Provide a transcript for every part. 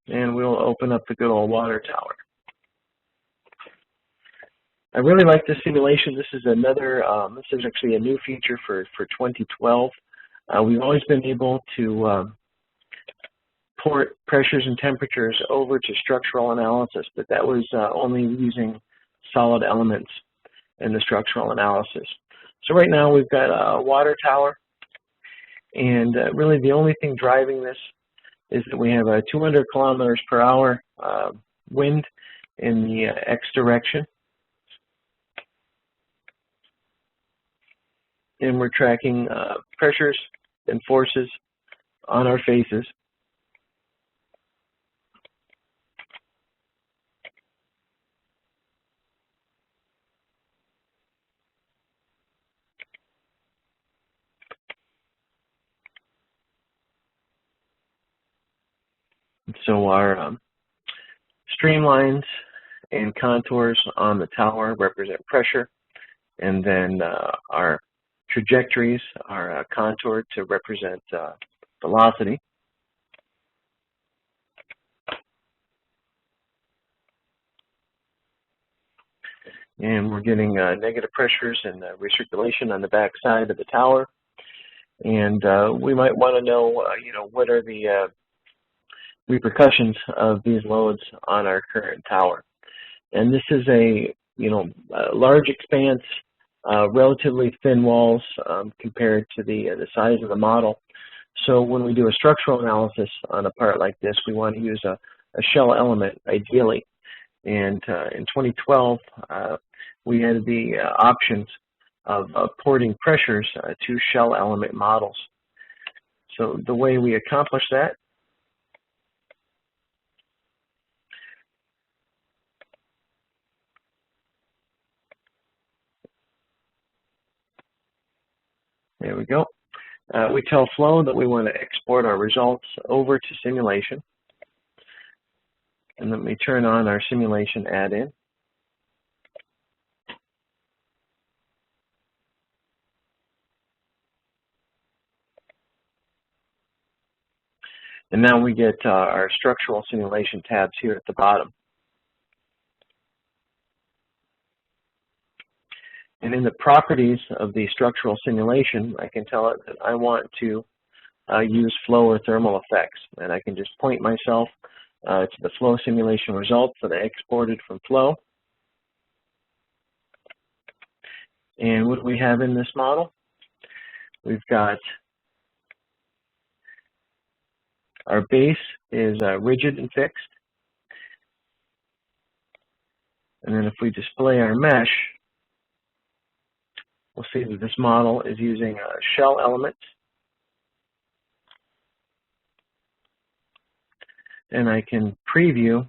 And we'll open up the good old water tower. I really like this simulation. This is another, this is actually a new feature for 2012. We've always been able to port pressures and temperatures over to structural analysis, but that was only using solid elements in the structural analysis. So right now we've got a water tower, and really the only thing driving this is that we have a 200 kilometers per hour wind in the X direction. And we're tracking pressures and forces on our faces. So our streamlines and contours on the tower represent pressure, and then our trajectories are contoured to represent velocity. And we're getting negative pressures and recirculation on the back side of the tower. And we might want to know, what are the repercussions of these loads on our current tower. And this is a large expanse, relatively thin walls compared to the size of the model. So when we do a structural analysis on a part like this, we want to use a shell element ideally. And in 2012, we had the options of porting pressures to shell element models. So the way we accomplish that there we go. We tell Flow that we want to export our results over to simulation. And then we turn on our simulation add-in. And now we get our structural simulation tabs here at the bottom. And in the properties of the structural simulation, I can tell it that I want to use flow or thermal effects. And I can just point myself to the flow simulation results that I exported from Flow. And what do we have in this model? We've got our base is rigid and fixed. And then if we display our mesh, we'll see that this model is using shell elements. And I can preview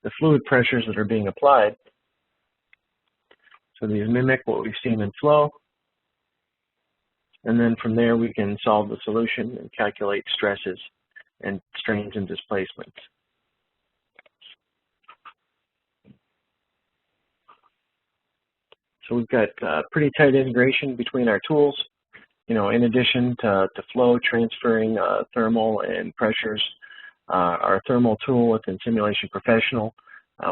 the fluid pressures that are being applied. So these mimic what we've seen in Flow. And then from there we can solve the solution and calculate stresses and strains and displacements. So we've got pretty tight integration between our tools. In addition to Flow transferring thermal and pressures, our thermal tool within Simulation Professional,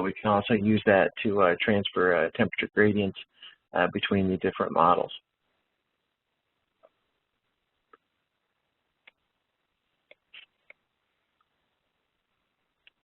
we can also use that to transfer temperature gradients between the different models.